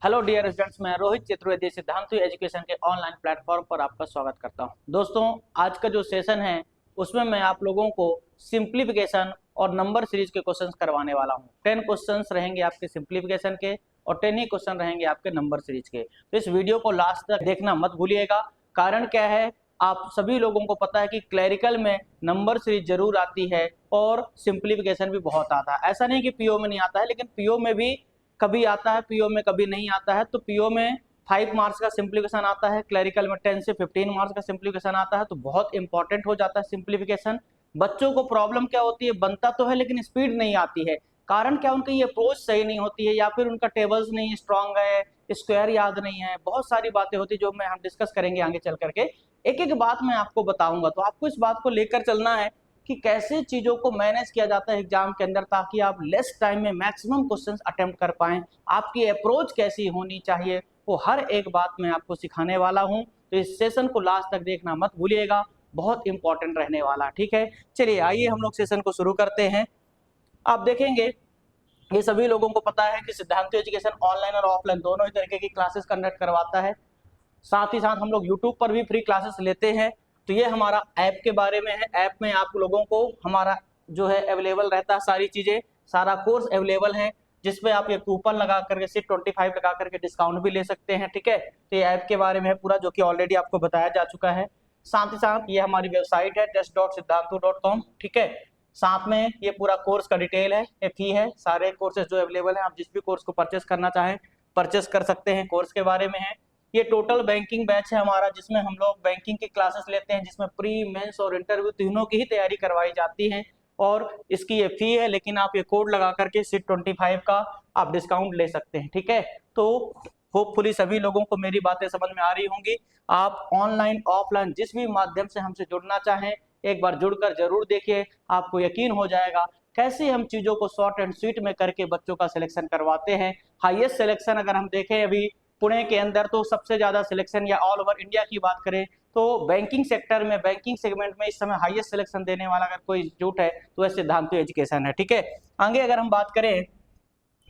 Hello dear students, मैं Rohit Chaturvedi सिद्धांतु education के online platform पर आपका स्वागत करता हूं। दोस्तों, आज का जो सेशन है उसमें मैं आप लोगों को सिंप्लीफिकेशन और नंबर सीरीज के क्वेश्चंस करवाने वाला हूं। 10 क्वेश्चंस रहेंगे आपके सिंप्लीफिकेशन के और 10 ही क्वेश्चन रहेंगे आपके नंबर सीरीज के। तो इस वीडियो को लास्ट तक देखना मत भूलिएगा। कारण क्या है, आप सभी लोगों को पता है कि क्लैरिकल में नंबर सीरीज जरूर आती है और सिंप्लीफिकेशन भी बहुत आता है। ऐसा नहीं कि पीओ में नहीं आता है, लेकिन पीओ में भी कभी आता है, पीओ में कभी नहीं आता है। तो पीओ में 5 मार्क्स का सिंप्लीफिकेशन आता है, क्लैरिकल में 10 से 15 मार्क्स का सिंप्लीफिकेशन आता है। तो बहुत इंपॉर्टेंट हो जाता है सिंप्लीफिकेशन। बच्चों को प्रॉब्लम क्या होती है, बनता तो है लेकिन स्पीड नहीं आती है। कारण क्या, उनकी ये अप्रोच सही नहीं होती है, या फिर उनका टेबल्स नहीं स्ट्रांग है, स्क्वायर याद नहीं है, बहुत सारी बातें होती है जो हम डिस्कस करेंगे आगे चल करके। एक एक बात मैं आपको बताऊंगा, तो आपको इस बात को लेकर चलना है कि कैसे चीजों को मैनेज किया जाता है एग्जाम के अंदर, ताकि आप लेस टाइम में मैक्सिमम क्वेश्चंस अटेम्प्ट कर पाएं। आपकी अप्रोच कैसी होनी चाहिए, वो हर एक बात मैं आपको सिखाने वाला हूं। तो इस सेशन को लास्ट तक देखना मत भूलिएगा, बहुत इंपॉर्टेंट रहने वाला। ठीक है, चलिए आइए हम लोग सेशन को शुरू करते हैं। आप देखेंगे, ये सभी लोगों को पता है कि सिद्धांतु एजुकेशन ऑनलाइन और ऑफलाइन दोनों ही तरीके की क्लासेस कंडक्ट करवाता है। साथ ही साथ हम लोग यूट्यूब पर भी फ्री क्लासेस लेते हैं। तो ये हमारा ऐप के बारे में है। ऐप में आप लोगों को हमारा जो है अवेलेबल रहता है, सारी चीजें, सारा कोर्स अवेलेबल है, जिसपे आप ये कूपन लगा करके सिर्फ 25 लगा करके डिस्काउंट भी ले सकते हैं। ठीक है, तो ये ऐप के बारे में है पूरा, जो कि ऑलरेडी आपको बताया जा चुका है। साथ ही साथ ये हमारी वेबसाइट है test.siddhantu.com। ठीक है, साथ में ये पूरा कोर्स का डिटेल है, ये फी है, सारे कोर्सेज जो अवेलेबल है, आप जिस भी कोर्स को परचेस करना चाहें परचेस कर सकते हैं। कोर्स के बारे में है, ये टोटल बैंकिंग बैच है हमारा, जिसमें हम लोग बैंकिंग की क्लासेस लेते हैं, जिसमें प्री मेंस और इंटरव्यू तीनों की ही तैयारी करवाई जाती है। और इसकी ये फी है, लेकिन आप ये कोड लगा करके सिर्फ 25 का आप डिस्काउंट ले सकते हैं। ठीक है, तो होपफुली सभी लोगों को मेरी बातें समझ में आ रही होंगी। आप ऑनलाइन ऑफलाइन जिस भी माध्यम से हमसे जुड़ना चाहें, एक बार जुड़कर जरूर देखिए, आपको यकीन हो जाएगा कैसे हम चीजों को शॉर्ट एंड स्वीट में करके बच्चों का सिलेक्शन करवाते हैं। हाईएस्ट सिलेक्शन अगर हम देखें अभी पुणे के अंदर, तो सबसे ज्यादा सिलेक्शन, या ऑल ओवर इंडिया की बात करें तो बैंकिंग सेक्टर में, बैंकिंग सेगमेंट में इस समय हाईएस्ट सिलेक्शन देने वाला अगर कोई इंस्टीट्यूट है तो वह सिद्धांतु एजुकेशन है। ठीक है, आगे अगर हम बात करें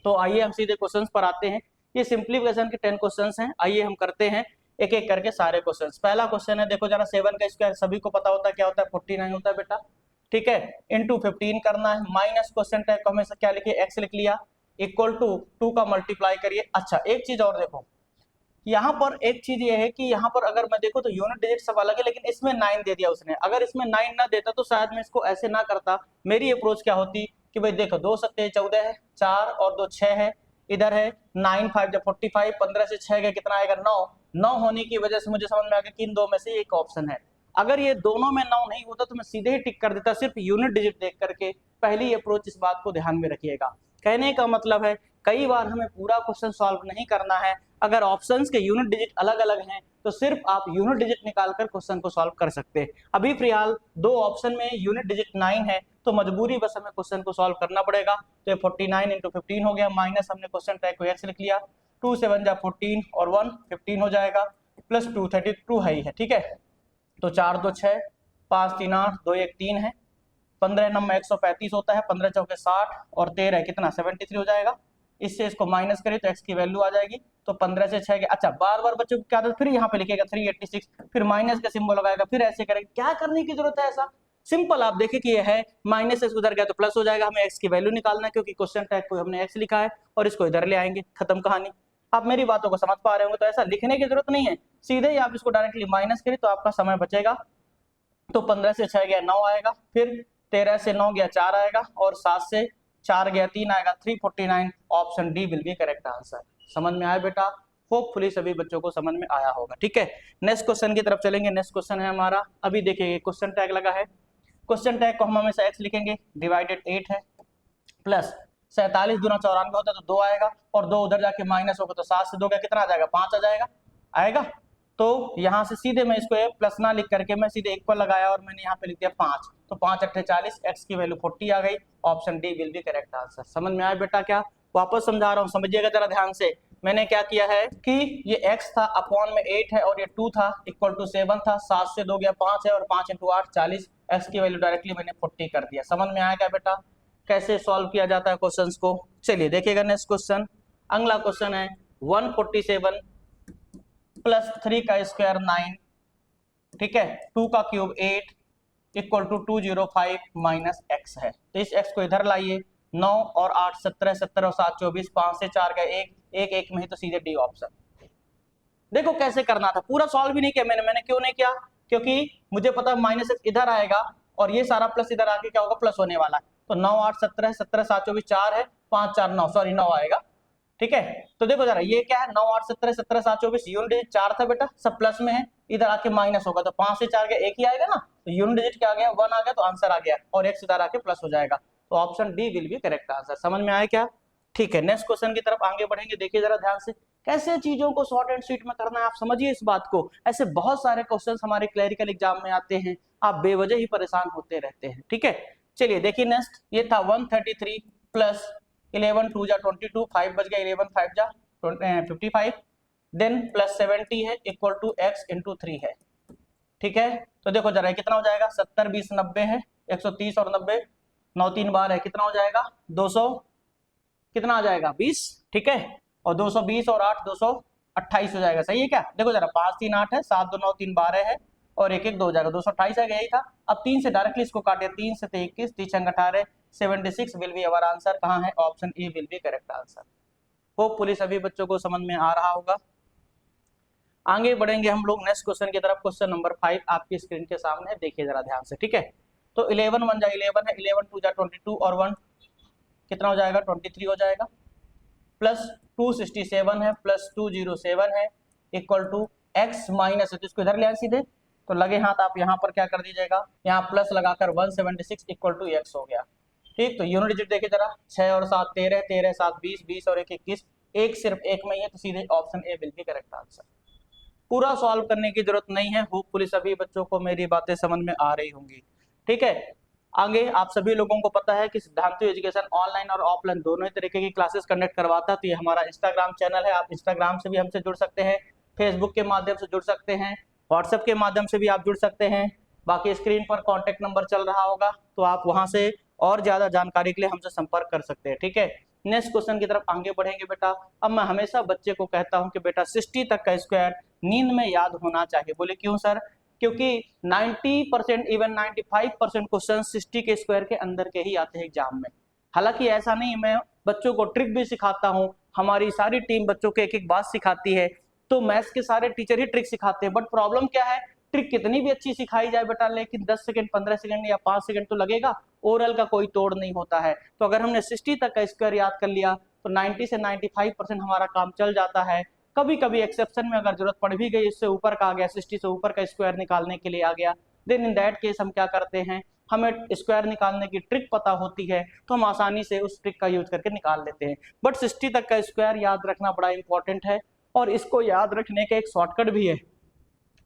तो आइए हम सीधे क्वेश्चंस पर आते हैं। ये सिंप्लीफिकेशन के 10 क्वेश्चंस हैं, आइए हम करते हैं एक एक करके सारे क्वेश्चंस। पहला क्वेश्चन है, देखो जरा, 7 का स्क्वायर सभी को पता होता है क्या होता है, 49 होता है बेटा। ठीक है, इंटू 15 करना है, माइनस क्वेश्चन टैग को हमेशा क्या लिखिए, एक्स लिख लिया, इक्वल टू 2 का मल्टीप्लाई करिए। अच्छा, एक चीज और देखो, यहाँ पर एक चीज ये है कि यहाँ पर अगर मैं देखो तो यूनिट डिजिट सब अलग है, लेकिन इसमें 9 दे दिया उसने। अगर इसमें 9 ना देता तो शायद मैं इसको ऐसे ना करता। मेरी अप्रोच क्या होती कि भाई देखो, 2 सत्ते 14 है, 4 और 2 6 है, इधर है 9 5 जब 45, 15 से 6 का कितना आएगा, 9। 9 होने की वजह से मुझे समझ में आ गया कि इन दो में से एक ऑप्शन है। अगर ये दोनों में 9 नहीं होता तो मैं सीधे ही टिक कर देता, सिर्फ यूनिट डिजिट देख करके। पहली अप्रोच, इस बात को ध्यान में रखिएगा। कहने का मतलब है, कई बार हमें पूरा क्वेश्चन सॉल्व नहीं करना है, अगर ऑप्शंस के यूनिट डिजिट अलग अलग हैं तो सिर्फ आप यूनिट डिजिट निकालकर क्वेश्चन को सॉल्व कर सकते हैं। अभी फिलहाल दो ऑप्शन में यूनिट डिजिट 9 है, तो मजबूरी बस हमें क्वेश्चन को सॉल्व करना पड़ेगा। तो ये 49 इंटू 15 हो गया, माइनस हमने क्वेश्चन टैग को एक्स लिख लिया, 2 7 जा 14 और 1 15 हो जाएगा, प्लस 2 32 है। ठीक है, तो 4 2 6, 5 3 8, 2 1 3 है, 15 नंबर 135 होता है, 15 चौके 60 और 13 कितना 73 हो जाएगा। इससे इसको माइनस करें तो एक्स की वैल्यू आ जाएगी, तो 15 से 6 के, अच्छा बार बार बच्चों की क्या आदत, फिर यहाँ पे लिखेगा 386, फिर माइनस का सिंबल लगाएगा, फिर ऐसे करेगा। क्या करने की जरूरत है, ऐसा सिंपल। आप देखिए कि ये है माइनस से उधर गया तो प्लस हो जाएगा, हमें एक्स की वैल्यू निकालना है, क्योंकि क्वेश्चन टैग को हमने एक्स लिखा है, और इसको इधर ले आएंगे, खत्म कहानी। आप मेरी बातों को समझ पा रहे होंगे, तो ऐसा लिखने की जरूरत नहीं है, सीधे ही आप इसको डायरेक्टली माइनस करें तो आपका समय बचेगा। तो 15 से 6 गया 9 आएगा, फिर 13 से 9 गया 4 आएगा, और 7 से 4 गया 3 आएगा, 349। Option D will be correct answer. समझ में आया बेटा? होपफुली सभी बच्चों को समझ में आया होगा। ठीक है, नेक्स्ट क्वेश्चन की तरफ चलेंगे। नेक्स्ट क्वेश्चन है हमारा, अभी देखिए क्वेश्चन टैग लगा है, क्वेश्चन टैग को हम हमेशा एक्स लिखेंगे, डिवाइडेड 8 है, प्लस 47 दूना 94 होता है तो 2 आएगा, और 2 उधर जाके माइनस होगा, तो 7 से 2 का कितना आ जाएगा, 5 आ जाएगा, आएगा। तो यहाँ से सीधे मैं इसको प्लस ना लिख करके मैं सीधे इक्वल लगाया, और मैंने यहाँ पे लिख दिया 5, तो 5 8 40, एक्स की वैल्यू 40 आ गई। Option D will be correct answer. समझ में आया बेटा? क्या वापस समझा रहा हूँ, समझिएगा जरा ध्यान से। मैंने क्या किया है कि ये x था, अपॉन में 8 है, और ये 2 था, इक्वल टू 7 था, 7 से 2 गया 5 है, और 5 इंटू 8 40, एक्स की वैल्यू डायरेक्टली मैंने 40 कर दिया। समझ में आया क्या बेटा कैसे सॉल्व किया जाता है क्वेश्चंस को? चलिए देखिएगा नेक्स्ट क्वेश्चन। अगला क्वेश्चन है 147 प्लस 3 का स्क्वायर 9, ठीक है, 2 का cube 8 equal to 205 minus X है। तो इस एक्स को इधर लाइए, 9 और 8 17, 17 और 7 24, 5 से 4 का 1, 1 1 में ही, तो सीधे डी ऑप्शन। देखो कैसे करना था, पूरा सॉल्व भी नहीं किया मैंने क्यों नहीं किया, क्योंकि मुझे पता माइनस एक्स इधर आएगा और ये सारा प्लस इधर आके क्या होगा, प्लस होने वाला है। तो 9 8 17, 17 7 24 4 है, 5 4 9, सॉरी 9 आएगा, ठीक है। तो देखो जरा ये क्या है, 9 8 17, 17 7 24, यूनिट डिजिट 4 था बेटा, सब प्लस में है, इधर आके माइनस होगा, तो 5 से 4 का 1 ही आएगा ना, तो यूनिट डिजिट क्या आ गया, 1 आ गया, तो आंसर आ गया, और x इधर आके प्लस हो जाएगा, तो option D will be correct answer. समझ में आया क्या? ठीक है, नेक्स्ट क्वेश्चन की तरफ आगे बढ़ेंगे। देखिए जरा ध्यान से, कैसे चीजों को शॉर्ट एंड स्वीट में करना है, आप समझिए इस बात को। ऐसे बहुत सारे क्वेश्चन हमारे क्लरिकल एग्जाम में आते हैं, आप बेवजह ही परेशान होते रहते हैं, ठीक है। चलिए देखिए नेक्स्ट, ये था 133 प्लस 11 2 जा 22, 5 बच गया, 11 5 जा 55, देन प्लस 70 है इक्वल टू x इंटू 3 है, ठीक है। तो देखो जरा कितना हो जाएगा, 70 20 90 है, 130 और 90 9 3 बार है, कितना हो जाएगा 200, कितना आ जाएगा 20, ठीक है, और 220 और 8 228 हो जाएगा, सही है क्या? देखो जरा 5 3 8 है, 7 2 9 3 12 है, और 1 1 2 हो जाएगा, 228 आएगा, यही था। अब 3 से डायरेक्टली इसको काटे, 3 से 21, 3 6 18, 76 विल बी अवर आंसर। कहाँ है? Option A will be correct answer. Hopefully सभी बच्चों को समझ में आ रहा होगा। आगे बढ़ेंगे हम लोग नेक्स्ट क्वेश्चन की तरफ। क्वेश्चन नंबर 5 आपकी स्क्रीन के सामने है, देखिए जरा ध्यान से, ठीक है। तो 11 1 जा 11 है, 11 2 जा 22 और 1 कितना हो जाएगा 23 हो जाएगा, प्लस 267 है, प्लस 207 है, इक्वल टू x माइनस है, तो इसको इधर ले आए सीधे, तो लगे हाथ आप यहाँ पर क्या कर दीजिएगा, यहाँ प्लस लगाकर 176 इक्वल टू x हो गया, ठीक। तो यूनिट डिजिट देखिए जरा, 6 और 7 13, 13 7 20, 20 और 1 21, एक सिर्फ एक में ही है, तो सीधे option A will be correct answer. पूरा सॉल्व करने की जरूरत नहीं है, होपफुली सभी बच्चों को मेरी बातें समझ में आ रही होंगी, ठीक है। आगे आप सभी लोगों को पता है कि सिद्धांतु एजुकेशन ऑनलाइन और ऑफलाइन दोनों ही तरीके की क्लासेस कंडक्ट करवाता है। तो ये हमारा इंस्टाग्राम चैनल है, आप इंस्टाग्राम से भी हमसे जुड़ सकते हैं, फेसबुक के माध्यम से जुड़ सकते हैं, व्हाट्सएप के माध्यम से भी आप जुड़ सकते हैं। बाकी स्क्रीन पर कॉन्टैक्ट नंबर चल रहा होगा, तो आप वहां से और ज्यादा जानकारी के लिए हमसे संपर्क कर सकते हैं, ठीक है। नेक्स्ट क्वेश्चन की तरफ आगे बढ़ेंगे बेटा। अब मैं हमेशा बच्चे को कहता हूं कि बेटा 60 तक का स्क्वायर नींद में याद होना चाहिए। बोले क्यों सर? क्योंकि 90% इवन 95% क्वेश्चन 60 के स्क्वायर के अंदर के ही आते हैं एग्जाम में। हालांकि ऐसा नहीं, मैं बच्चों को ट्रिक भी सिखाता हूं, हमारी सारी टीम बच्चों को एक एक बात सिखाती है, तो मैथ्स के सारे टीचर ही ट्रिक सिखाते हैं। बट प्रॉब्लम क्या है, ट्रिक कितनी भी अच्छी सिखाई जाए बेटा, लेकिन 10 सेकंड 15 सेकंड या 5 सेकंड तो लगेगा, ओरल का कोई तोड़ नहीं होता है। तो अगर हमने 60 तक का स्क्वायर याद कर लिया तो 90 से 95% हमारा काम चल जाता है। कभी कभी एक्सेप्शन में अगर जरूरत पड़ भी गई, इससे ऊपर का आ गया, 60 से ऊपर का स्क्वायर निकालने के लिए आ गया, देन इन दैट केस हम क्या करते हैं, हमें स्क्वायर निकालने की ट्रिक पता होती है, तो हम आसानी से उस ट्रिक का यूज करके निकाल लेते हैं। बट 60 तक का स्क्वायर याद रखना बड़ा इंपॉर्टेंट है, और इसको याद रखने का एक शॉर्टकट भी है।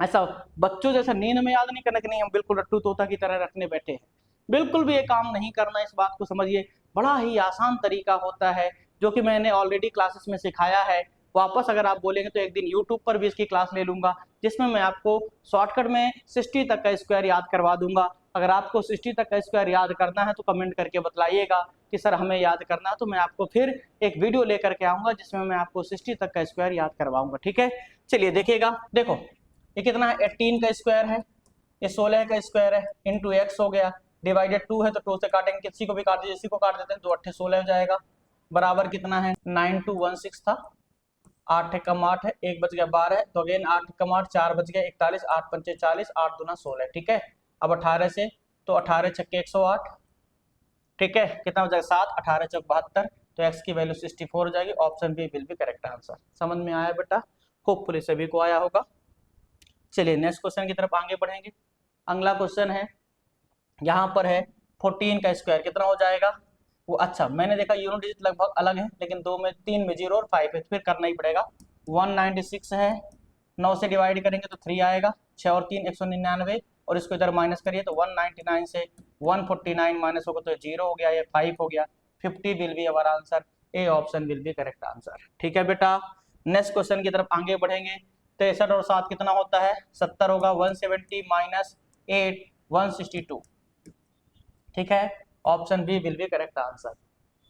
ऐसा बच्चों जैसा नींद में याद नहीं करना कि नहीं हम बिल्कुल रट्टू तोता की तरह रखने बैठे हैं, बिल्कुल भी ये काम नहीं करना। इस बात को समझिए, बड़ा ही आसान तरीका होता है, जो कि मैंने ऑलरेडी क्लासेस में सिखाया है। वापस अगर आप बोलेंगे तो एक दिन यूट्यूब पर भी इसकी क्लास ले लूंगा, जिसमें मैं आपको शॉर्टकट में 60 तक का स्क्वायर याद करवा दूंगा। अगर आपको 60 तक का स्क्वायर याद करना है तो कमेंट करके बतलाइएगा कि सर हमें याद करना है, तो मैं आपको फिर एक वीडियो लेकर के आऊंगा जिसमें मैं आपको 60 तक का स्क्वायर याद करवाऊंगा, ठीक है। चलिए देखिएगा, देखो ये कितना है, 18 का स्क्वायर है, ये 16 का स्क्वायर है, इंटू एक्स हो गया, डिवाइडेड 2 है तो 2 से काटेंगे, किसी को भी काट दीजिए, इसी को काट देते हैं, 2 8 16 हो जाएगा, बराबर कितना है 9216 था, 8 कम 8 है, 1 बच गया 12 है, तो अगेन 8 कम 8 4 बच गया 41, 8 पंचे 40, 8 दूना 16, ठीक है। अब 18 से, तो 18 छक्के 108, ठीक है, कितना हो जाएगा 7, 18 चौक 72, तो एक्स की वैल्यू 64 हो जाएगी। Option B will be correct answer. समझ में आया बेटा? होपफुली सभी को आया होगा। चलिए नेक्स्ट क्वेश्चन की तरफ आगे बढ़ेंगे। अगला क्वेश्चन है, यहाँ पर है 14 का स्क्वायर कितना हो जाएगा वो। अच्छा मैंने देखा यूनिट डिजिट लगभग अलग है, लेकिन 2 में 3 में 0 और 5 है, फिर करना ही पड़ेगा। 196 है, 9 से डिवाइड करेंगे तो 3 आएगा, 6 और 3 199, और इसको इधर माइनस करिए तो 199 से 149 माइनस होगा तो 0 हो गया, ये 5 हो गया, 50 will be our answer. A option will be correct answer, ठीक है बेटा। नेक्स्ट क्वेश्चन की तरफ आगे बढ़ेंगे। 63 और 7 कितना होता है 70 होगा, 170 माइनस 8 162, ठीक है। Option B will be correct answer.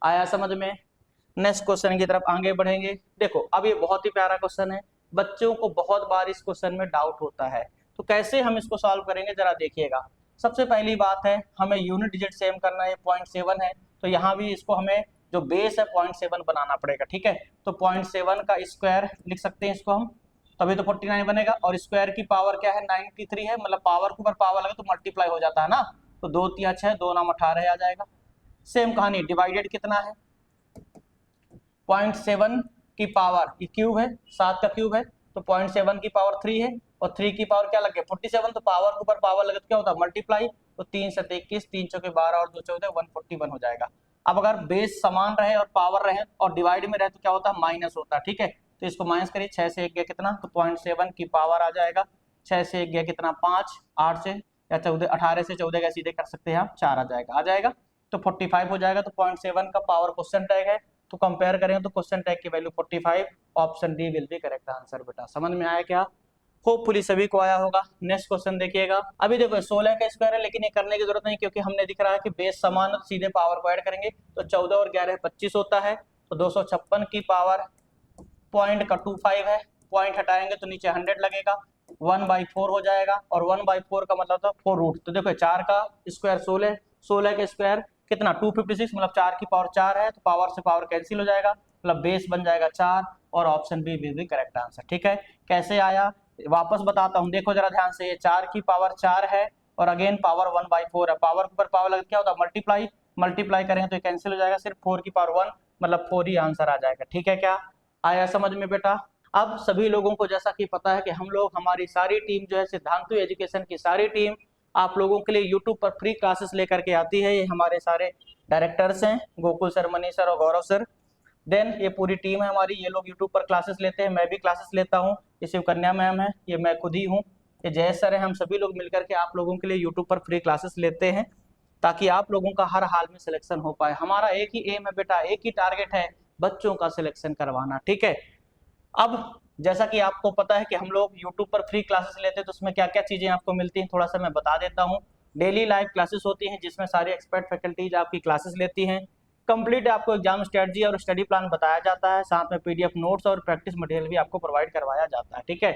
आया समझ में? नेक्स्ट क्वेश्चन की तरफ आगे बढ़ेंगे। देखो अब ये बहुत ही प्यारा क्वेश्चन है, बच्चों को बहुत बार इस क्वेश्चन में डाउट होता है, तो कैसे हम इसको सॉल्व करेंगे जरा देखिएगा। सबसे पहली बात है हमें यूनिट डिजिट सेम करना है, 0.7 है, तो यहाँ भी इसको हमें जो बेस है 0.7 बनाना पड़ेगा, ठीक है। तो 0.7 का स्क्वायर लिख सकते हैं इसको हम, तभी तो 49 बनेगा, और स्क्वायर की पावर क्या है 93 है, मतलब पावर के ऊपर पावर लगे तो मल्टीप्लाई हो जाता है ना, तो 2 3 6 2 9 18 आ जाएगा। सेम कहानी डिवाइडेड कितना है 0.7 की पावर, ये क्यूब है 7 का क्यूब है, तो 0.7 की पावर 3 है, और 3 की पावर क्या लगे 47, तो पावर के ऊपर पावर लगे तो क्या होता है मल्टीप्लाई, तो 3 7 21, 3 चौके 12 और 2 14 141 हो जाएगा। अब अगर बेस समान रहे और पावर रहे और डिवाइड में रहे तो क्या होता है माइनस होता है, ठीक है। तो इसको माइनस करिए, 6 से 1 गया कितना, तो 0.7 की पावर आ जाएगा, 6 से 1 गया कितना 5, 8 से या 14 18 से 14 का सीधे कर सकते हैं आप, 4 आ जाएगा, तो 45 हो जाएगा। तो 0.7 का पावर क्वेश्चन टैग है, तो कंपेयर करें तो क्वेश्चन टैग की value 45, option D will be correct answer. बेटा समझ में आया क्या, होपफुली सभी को आया होगा। नेक्स्ट क्वेश्चन देखिएगा। अभी देखो 16 का स्क्वायर है, लेकिन ये करने की जरूरत नहीं क्योंकि हमने दिख रहा है कि बेस समान, सीधे पावर को ऐड करेंगे, तो 14 और 11 25 होता है, तो 256 की पावर पॉइंट का 25 है, पॉइंट हटाएंगे तो नीचे 100 लगेगा, 1/4 हो जाएगा, और 1/4 का मतलब था 4 रूट, तो देखो 4 का स्क्वायर 16, 16 का स्क्वायर कितना 256, मतलब 4 की पावर 4 है, तो पावर से पावर कैंसिल हो जाएगा, मतलब बेस बन जाएगा 4, और option B will be correct answer. ठीक है, कैसे आया वापस बताता हूँ, देखो जरा ध्यान से, ये 4 की पावर 4 है और अगेन पावर 1/4 है, पावर के ऊपर पावर लगे क्या होता है मल्टीप्लाई, मल्टीप्लाई करेंगे तो कैंसिल हो जाएगा, सिर्फ 4 की पावर 1, मतलब 4 ही आंसर आ जाएगा। ठीक है, क्या आया समझ में बेटा। अब सभी लोगों को जैसा कि पता है कि हम लोग, हमारी सारी टीम जो है सिद्धांतु एजुकेशन की सारी टीम आप लोगों के लिए यूट्यूब पर फ्री क्लासेस लेकर के आती है। ये हमारे सारे डायरेक्टर्स हैं, गोकुल सर, मनीष सर और गौरव सर, देन ये पूरी टीम है हमारी, ये लोग यूट्यूब पर क्लासेस लेते हैं, मैं भी क्लासेस लेता हूँ, ये शिव कन्या मैम है, ये मैं खुद ही हूँ, ये जयेश सर है, हम सभी लोग मिलकर के आप लोगों के लिए यूट्यूब पर फ्री क्लासेस लेते हैं ताकि आप लोगों का हर हाल में सिलेक्शन हो पाए। हमारा एक ही एम है बेटा, एक ही टारगेट है, बच्चों का सिलेक्शन करवाना। ठीक है, अब जैसा कि आपको पता है कि हम लोग YouTube पर फ्री क्लासेस लेते हैं, तो उसमें क्या क्या चीजें आपको मिलती हैं थोड़ा सा मैं बता देता हूँ। डेली लाइव क्लासेस होती हैं जिसमें सारी एक्सपर्ट फैकल्टीज आपकी क्लासेस लेती हैं, कंप्लीट आपको एग्जाम स्ट्रेटजी और स्टडी प्लान बताया जाता है, साथ में PDF नोट्स और प्रैक्टिस मटेरियल भी आपको प्रोवाइड करवाया जाता है। ठीक है,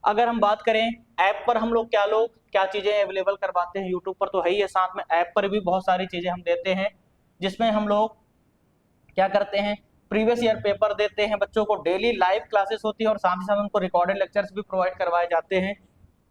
अगर हम बात करें ऐप पर हम लोग क्या चीजें अवेलेबल करवाते हैं, यूट्यूब पर तो है ही है, साथ में ऐप पर भी बहुत सारी चीजें हम देते हैं, जिसमें हम लोग क्या करते हैं प्रीवियस ईयर पेपर देते हैं बच्चों को, डेली लाइव क्लासेस होती है और साथ ही साथ उनको रिकॉर्डेड लेक्चर्स भी प्रोवाइड करवाए जाते हैं।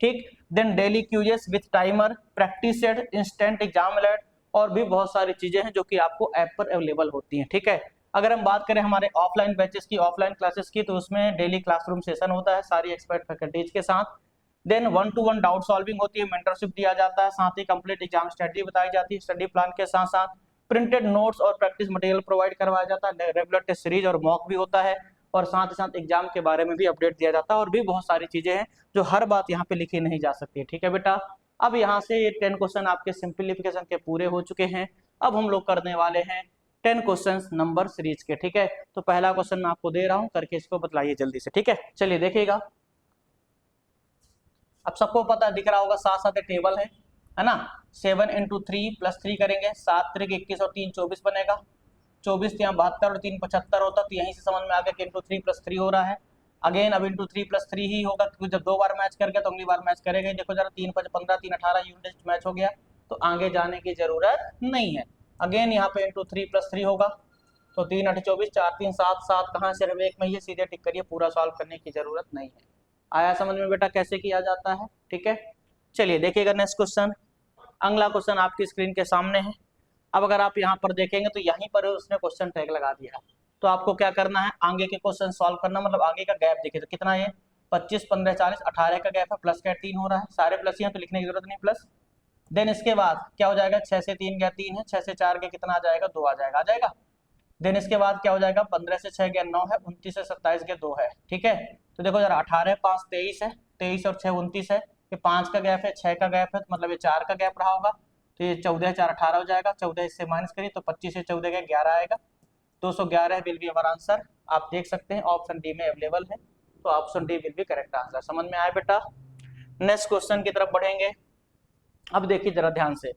ठीक, then daily quizzes with timer, practice set, instant exam alert, और भी बहुत सारी चीजें हैं जो कि आपको ऐप पर अवेलेबल होती हैं। ठीक है, अगर हम बात करें हमारे ऑफलाइन बैचेस की, ऑफलाइन क्लासेस की, तो उसमें डेली क्लासरूम सेशन होता है सारी एक्सपर्ट फैकल्टीज के साथ, देन 1-to-1 डाउट सॉल्विंग होती है, मेंटरशिप दिया जाता है, साथ ही कंप्लीट एग्जाम स्ट्रेटजी बताई जाती है, स्टडी प्लान के साथ साथ प्रिंटेड नोट्स और प्रैक्टिस मटेरियल प्रोवाइड करवाया जाता है, रेगुलर टेस्ट सीरीज और मॉक भी होता है, और साथ ही साथ एग्जाम के बारे में भी अपडेट दिया जाता है, और भी बहुत सारी चीजें हैं जो हर बात यहाँ पे लिखी नहीं जा सकती है। ठीक है बेटा, अब यहाँ से ये 10 क्वेश्चन आपके सिंप्लीफिकेशन के पूरे हो चुके हैं, अब हम लोग करने वाले हैं 10 क्वेश्चन नंबर सीरीज के। ठीक है, तो पहला क्वेश्चन मैं आपको दे रहा हूँ, करके इसको बतलाइए जल्दी से। ठीक है, चलिए देखिएगा, अब सबको पता दिख रहा होगा, साथ साथ टेबल है ना, 7 × 3 + 3 करेंगे, 7 × 21 और 3 24 बनेगा, 24 यहाँ 72 और 3 75 होता, तो यहीं से समझ में आ गया कि × 3 + 3 हो रहा है। अगेन अब × 3 + 3 ही होगा, क्योंकि जब 2 बार मैच कर गया तो अगली बार मैच करेगा। देखो जरा 3 × 5 = 15, 3 × 18 यूनिट मैच हो गया, तो आगे जाने की जरूरत नहीं है। अगेन यहाँ पे × 3 + 3 होगा, तो 3 × 8 24, 4 3 7, 7 कहाँ सिर्फ एक में ही, सीधे टिक करिए, पूरा सॉल्व करने की जरूरत नहीं है। आया समझ में बेटा कैसे किया जाता है। ठीक है, चलिए देखिएगा नेक्स्ट क्वेश्चन। अगला क्वेश्चन आपकी स्क्रीन के सामने है। अब अगर आप यहाँ पर देखेंगे तो यहीं पर उसने क्वेश्चन टैग लगा दिया है, तो आपको क्या करना है, आगे के क्वेश्चन सॉल्व करना, मतलब आगे का गैप देखिए तो कितना है, 25 15 40 18 का गैप है, प्लस का 3 हो रहा है, सारे प्लस ही हैं तो लिखने की जरूरत नहीं प्लस। देन इसके बाद क्या हो जाएगा, 6 से 3 गया 3 है, 6 से 4 गया कितना आ जाएगा, 2 आ जाएगा। देन इसके बाद क्या हो जाएगा, 15 से 6 गया 9 है, 29 से 27 गया 2 है। ठीक है, तो देखो जरा 18 5 23 है, 23 और 6 29 है, ये 5 का गैप है, 6 का गैप है, तो मतलब ये 4 का गैप रहा होगा, तो ये 14 4 18 हो जाएगा, 14 इससे माइनस करिए तो 25 से 14 गया 11 आएगा, 211 विल बी हमारा आंसर। आप देख सकते हैं ऑप्शन डी में अवेलेबल है, तो option D will be correct answer. समझ में आया बेटा, नेक्स्ट क्वेश्चन की तरफ बढ़ेंगे। अब देखिए जरा ध्यान से,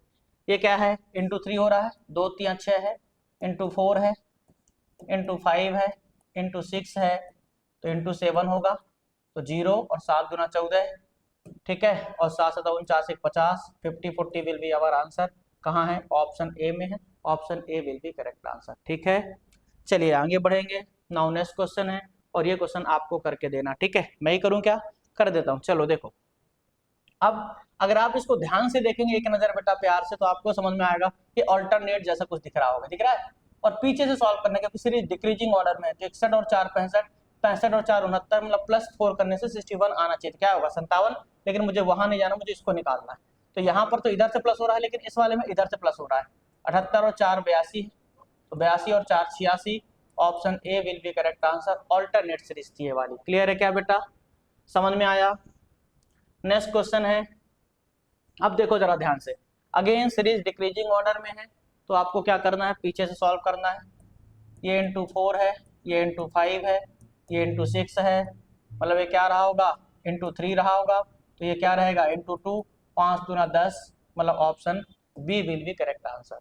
ये क्या है, × 3 हो रहा है, 2 3 6 है, × 4 है, इंटू 5 है, इंटू 6 है, तो इंटू 7 होगा, तो 0 और 7 गुना 14, ठीक है, और 7 7 49 1 50, 50 40 विल बी आवर आंसर। कहाँ है? ऑप्शन ए में है, option A will be correct answer, ठीक है। चलिए आगे बढ़ेंगे। नाउ नेक्स्ट क्वेश्चन है, और ये क्वेश्चन आपको करके देना, ठीक है। मैं ही करूँ क्या? कर देता हूँ। चलो देखो, अब अगर आप इसको ध्यान से देखेंगे एक नजर बेटा प्यार से, तो आपको समझ में आएगा कि ऑल्टरनेट जैसा कुछ दिख रहा होगा, दिख रहा है। और पीछे से सॉल्व करने का सीरीज डिक्रीजिंग ऑर्डर में, तो 61 और 4 65, 65 और 4 69, मतलब +4 करने से 61 आना चाहिए, क्या होगा? 57। लेकिन मुझे वहां नहीं जाना, मुझे इसको निकालना है। तो यहाँ पर तो इधर से प्लस हो रहा है, लेकिन इस वाले में इधर से प्लस हो रहा है। 78 और 4 82, तो 82 और 4 86, option A will be correct answer. Alternate series थी ये वाली। क्लियर है क्या बेटा? समझ में आया? नेक्स्ट क्वेश्चन है, अब देखो जरा ध्यान से। अगेन सीरीज डिक्रीजिंग ऑर्डर में है, तो आपको क्या करना है? पीछे से सॉल्व करना है। ये इंटू 4 है, ये इंटू 5 है, ये इंटू 6 है, मतलब ये क्या रहा होगा? इंटू 3 रहा होगा, तो ये क्या रहेगा? इंटू 2, 5 दूना 10, मतलब option B will be correct answer.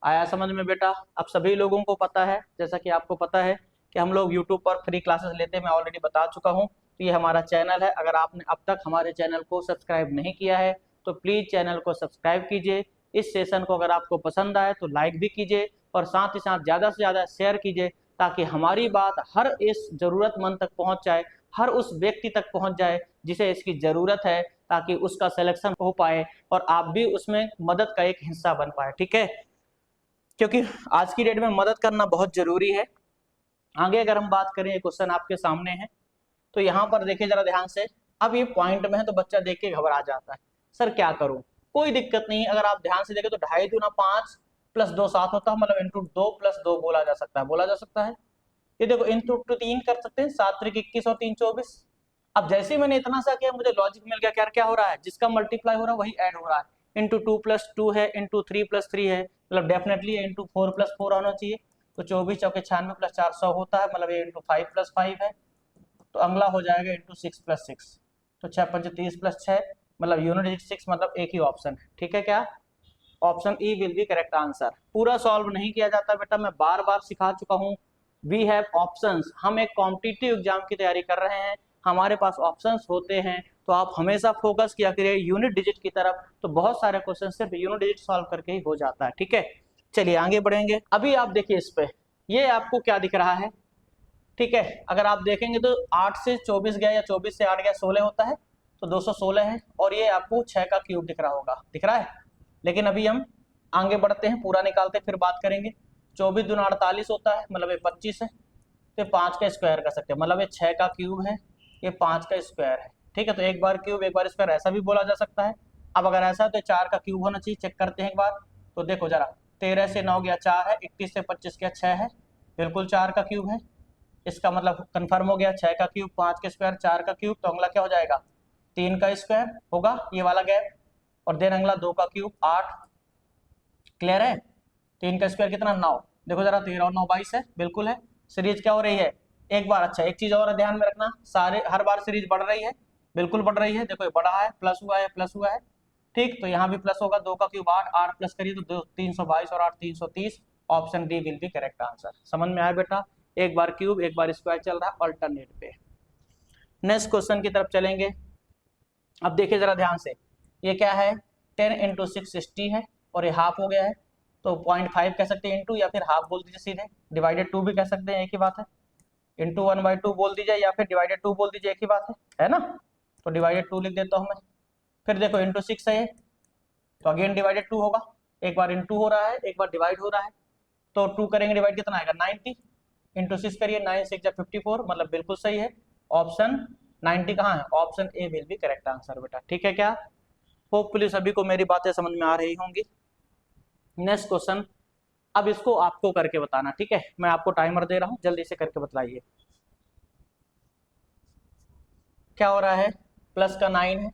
आया समझ में बेटा? अब सभी लोगों को पता है, जैसा कि आपको पता है कि हम लोग यूट्यूब पर फ्री क्लासेस लेते हैं, मैं ऑलरेडी बता चुका हूँ। तो ये हमारा चैनल है, अगर आपने अब तक हमारे चैनल को सब्सक्राइब नहीं किया है तो प्लीज़ चैनल को सब्सक्राइब कीजिए। इस सेशन को अगर आपको पसंद आए तो लाइक भी कीजिए, और साथ ही साथ ज़्यादा से ज़्यादा शेयर कीजिए, ताकि हमारी बात हर इस ज़रूरतमंद तक पहुँच जाए, हर उस व्यक्ति तक पहुँच जाए जिसे इसकी ज़रूरत है, ताकि उसका सिलेक्शन हो पाए और आप भी उसमें मदद का एक हिस्सा बन पाए, ठीक है। क्योंकि आज की डेट में मदद करना बहुत जरूरी है। आगे अगर हम बात करें, क्वेश्चन आपके सामने है, तो यहाँ पर देखिए जरा ध्यान से। अब ये पॉइंट में है, तो बच्चा देख के घबरा जाता है, सर क्या करूं? कोई दिक्कत नहीं, अगर आप ध्यान से देखें तो 2.5 दूना 5 प्लस 2 7 होता है, मतलब इंटू 2 प्लस 2 बोला जा सकता है, बोला जा सकता है। ये देखो इंटू 3 कर सकते हैं, 7 3 21 और 3 24। अब जैसे ही मैंने इतना सा किया, मुझे लॉजिक मिल गया, क्या क्या हो रहा है? जिसका मल्टीप्लाई हो रहा है वही ऐड हो रहा है। इंटू 2 प्लस 2 है, इंटू 3 प्लस 3 है, मतलब डेफिनेटली इंटू 4 प्लस 4 होना चाहिए। तो 24 चौके 96 प्लस 4 100 होता है, मतलब ये इंटू 5 प्लस 5 है। तो अगला हो जाएगा इंटू 6 प्लस 6, तो 6 5 30 प्लस 6, मतलब यूनिट डिजिट 6, मतलब एक ही ऑप्शन है, ठीक है क्या? Option E will be correct answer. पूरा सॉल्व नहीं किया जाता बेटा, मैं बार बार सिखा चुका हूँ। वी हैव ऑप्शंस, हम एक कॉम्पिटिटिव एग्जाम की तैयारी कर रहे हैं, हमारे पास ऑप्शंस होते हैं, तो आप हमेशा फोकस किया करिए यूनिट डिजिट की तरफ, तो बहुत सारे क्वेश्चन सिर्फ यूनिट डिजिट सॉल्व करके ही हो जाता है, ठीक है। चलिए आगे बढ़ेंगे। अभी आप देखिए इस पे, ये आपको क्या दिख रहा है? ठीक है, अगर आप देखेंगे तो 8 से 24 गया या 24 से 8 गया 16 होता है, तो 216 है, और ये आपको 6 का क्यूब दिख रहा होगा, दिख रहा है। लेकिन अभी हम आगे बढ़ते हैं, पूरा निकालते हैं फिर बात करेंगे। 24 दूना 48 होता है, मतलब ये 25 है, तो 5 का स्क्वायर कर सकते हैं, मतलब ये 6 का क्यूब है, ये 5 का स्क्वायर है, ठीक है। तो एक बार क्यूब एक बार स्क्वायर, ऐसा भी बोला जा सकता है। अब अगर ऐसा है तो 4 का क्यूब होना चाहिए, चेक करते हैं एक बार। तो देखो जरा, 13 से 9 गया 4 है, 21 से 25 गया 6 है, बिल्कुल 4 का क्यूब है। इसका मतलब कंफर्म हो गया, 6 का क्यूब 5 का स्क्वायर 4 का क्यूब, तो अगला क्या हो जाएगा? 3 का स्क्वायर होगा, ये वाला गैप, और देन अगला 2 का क्यूब 8। क्लियर है? 3 का स्क्वायर कितना? 9। देखो जरा, 13 और 9 22 है, बिल्कुल है। सीरीज क्या हो रही है? एक बार, अच्छा एक चीज और ध्यान में रखना, सारे हर बार सीरीज बढ़ रही है, बिल्कुल बढ़ रही है। देखो ये बढ़ा है, प्लस हुआ है, प्लस हुआ है, ठीक। तो यहाँ भी प्लस होगा, 2 का क्यूब 8, 8 प्लस करिए तो 322 और 8 330, option D will be correct answer. समझ में आया बेटा? एक बार क्यूब एक बार स्क्वायर चल रहा है अल्टरनेट पे। नेक्स्ट क्वेश्चन की तरफ चलेंगे। अब देखिए जरा ध्यान से, ये क्या है? 10 इंटू 6 60 है, और ये हाफ हो गया है, तो 0.5 कह सकते हैं इंटू, या फिर हाफ बोल दीजिए सीधे, डिवाइडेड 2 भी कह सकते हैं, एक ही बात है। इंटू 1/2 बोल दीजिए, या फिर डिवाइडेड 2 बोल दीजिए, एक ही बात है ना। तो डिवाइडेड 2 लिख देता हूँ मैं। फिर देखो इंटू 6 है, तो अगेन डिवाइडेड 2 होगा, एक बार इंटू हो रहा है एक बार डिवाइड हो रहा है, तो 2 करेंगे डिवाइड कितना आएगा? 90, इंटू 6 करिए, 9 6 54, मतलब बिल्कुल सही है। ऑप्शन 90 कहाँ है? Option A will be correct answer बेटा, ठीक है क्या? होपफुली सभी को मेरी बातें समझ में आ रही होंगी। नेक्स्ट क्वेश्चन, अब इसको आपको करके बताना, ठीक है। मैं आपको टाइमर दे रहा हूं, जल्दी से करके बताइए। क्या हो रहा है? प्लस का 9 है,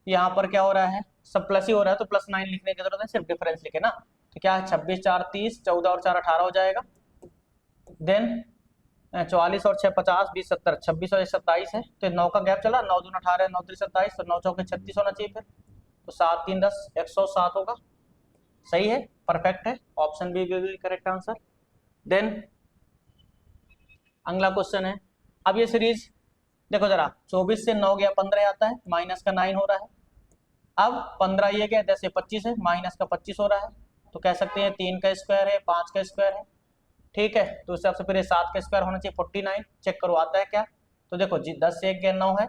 यहाँ पर क्या हो रहा है? सब प्लस ही हो रहा है, तो प्लस 9 लिखने की जरूरत है, सिर्फ डिफरेंस लिखे ना। तो क्या है? 26 4 30, 14 और 4 18 हो जाएगा। देन 44 और 6 50, 20 70, 26 और 27 है, तो 9 का गैप चला, 9 दूना 18, 9 3 27, तो 9 चौके 36 होना चाहिए फिर, तो 7 3 10, 107 होगा। सही है, परफेक्ट है, option B will be correct answer. Then अगला क्वेश्चन है, अब ये सीरीज देखो जरा, 24 से 9 गया 15 आता है, माइनस का 9 हो रहा है। अब 15 ये गया 10 से 25 है, माइनस का 25 हो रहा है। तो कह सकते हैं 3 का स्क्वायर है, 5 का स्क्वायर है, ठीक है। तो इस हिसाब से फिर 7 का स्क्वायर होना चाहिए 49। चेक करो आता है क्या। तो देखो जी 10 से 1 गया 9 है,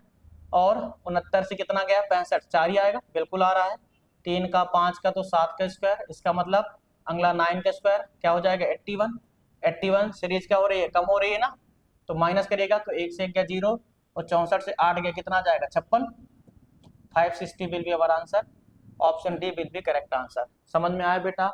और 69 से कितना गया 65, 4 ही आएगा, बिल्कुल आ रहा है। 3 का 5 का तो 7 का स्क्वायर, इसका मतलब अगला 9 का स्क्वायर क्या हो जाएगा 81। 81 सीरीज क्या हो रही है, कम हो रही है ना, तो माइनस करिएगा तो 1 से 1 गया 0, और 64 से 8 गया कितना आ जाएगा 56। 560 will be our answer, option D will be correct answer. समझ में आया बेटा,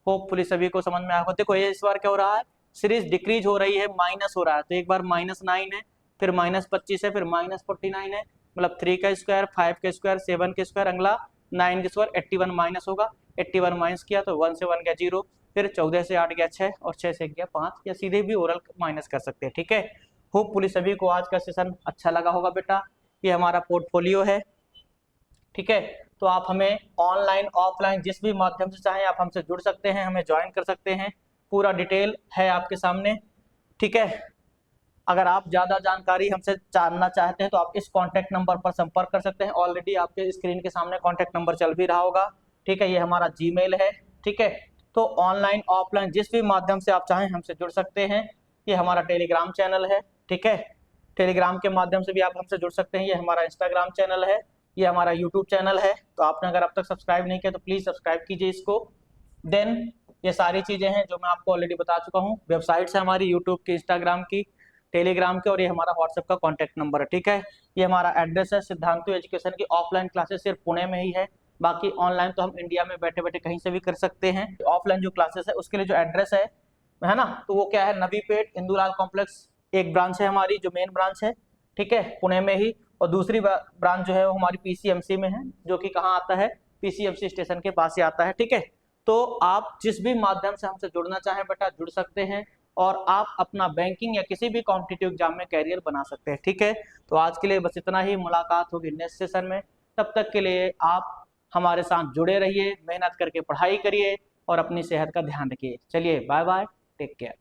होपफुली सभी को समझ में आया। देखो ये इस बार क्या हो रहा है, सीरीज डिक्रीज हो रही है, माइनस हो रहा है। तो एक बार -9 है, फिर -25 है, फिर -49 है, मतलब 3 का स्क्वायर, 5 का स्क्वायर, 7 का स्क्वायर, अगला 9 का स्क्वायर, 81 माइनस होगा। 81 माइनस किया तो 1 से 1 गया 0, फिर 14 से 8 गया 6, और 6 से 1 गया 5, या सीधे भी ओरल माइनस कर सकते हैं, ठीक है। होपफुली सभी को आज का सेशन अच्छा लगा होगा बेटा। ये हमारा पोर्टफोलियो है, ठीक है। तो आप हमें ऑनलाइन ऑफलाइन जिस भी माध्यम से चाहें आप हमसे जुड़ सकते हैं, हमें ज्वाइन कर सकते हैं, पूरा डिटेल है आपके सामने, ठीक है। अगर आप ज़्यादा जानकारी हमसे जानना चाहते हैं तो आप इस कॉन्टैक्ट नंबर पर संपर्क कर सकते हैं। ऑलरेडी आपके स्क्रीन के सामने कॉन्टैक्ट नंबर चल भी रहा होगा, ठीक है। ये हमारा जीमेल है, ठीक है। तो ऑनलाइन ऑफलाइन जिस भी माध्यम से आप चाहें हमसे जुड़ सकते हैं। ये हमारा टेलीग्राम चैनल है, ठीक है, टेलीग्राम के माध्यम से भी आप हमसे जुड़ सकते हैं। ये हमारा इंस्टाग्राम चैनल है, ये हमारा यूट्यूब चैनल है। तो आपने अगर अब तक सब्सक्राइब नहीं किया तो प्लीज़ सब्सक्राइब कीजिए इसको। देन ये सारी चीज़ें हैं जो मैं आपको ऑलरेडी बता चुका हूँ। वेबसाइट्स है हमारी यूट्यूब की, इंस्टाग्राम की, टेलीग्राम के, और ये हमारा व्हाट्सएप का कॉन्टैक्ट नंबर है, ठीक है। ये हमारा एड्रेस है। सिद्धांतु एजुकेशन की ऑफलाइन क्लासेस सिर्फ पुणे में ही है, बाकी ऑनलाइन तो हम इंडिया में बैठे बैठे कहीं से भी कर सकते हैं। ऑफलाइन जो क्लासेस है उसके लिए जो एड्रेस है ना, तो वो क्या है, नवीपेट इंदुलाल कॉम्प्लेक्स एक ब्रांच है हमारी, जो मेन ब्रांच है, ठीक है, पुणे में ही। और दूसरी ब्रांच जो है वो हमारी पीसीएमसी में है, जो कि कहाँ आता है, पीसीएमसी स्टेशन के पास ही आता है, ठीक है। तो आप जिस भी माध्यम से हमसे जुड़ना चाहें बेटा जुड़ सकते हैं, और आप अपना बैंकिंग या किसी भी कॉम्पिटिटिव एग्जाम में कैरियर बना सकते हैं, ठीक है। तो आज के लिए बस इतना ही, मुलाकात होगी नेक्स्ट सेशन में। तब तक के लिए आप हमारे साथ जुड़े रहिए, मेहनत करके पढ़ाई करिए और अपनी सेहत का ध्यान रखिए। चलिए बाय बाय, टेक केयर।